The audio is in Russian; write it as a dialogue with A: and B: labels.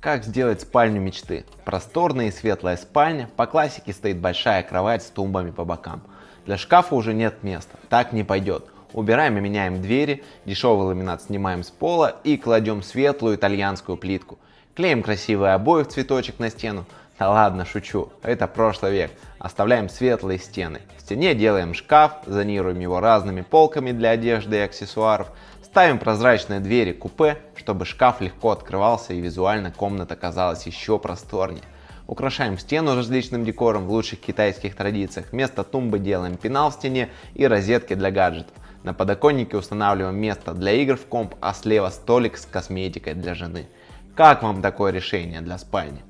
A: Как сделать спальню мечты? Просторная и светлая спальня. По классике стоит большая кровать с тумбами по бокам. Для шкафа уже нет места, так не пойдет. Убираем и меняем двери, дешевый ламинат снимаем с пола и кладем светлую итальянскую плитку. Клеим красивые обои в цветочек на стену. Да ладно, шучу, это прошлый век. Оставляем светлые стены. В стене делаем шкаф, зонируем его разными полками для одежды и аксессуаров. Ставим прозрачные двери купе, чтобы шкаф легко открывался и визуально комната казалась еще просторнее. Украшаем стену различным декором в лучших китайских традициях. Вместо тумбы делаем пенал в стене и розетки для гаджетов. На подоконнике устанавливаем место для игр в комп, а слева столик с косметикой для жены. Как вам такое решение для спальни?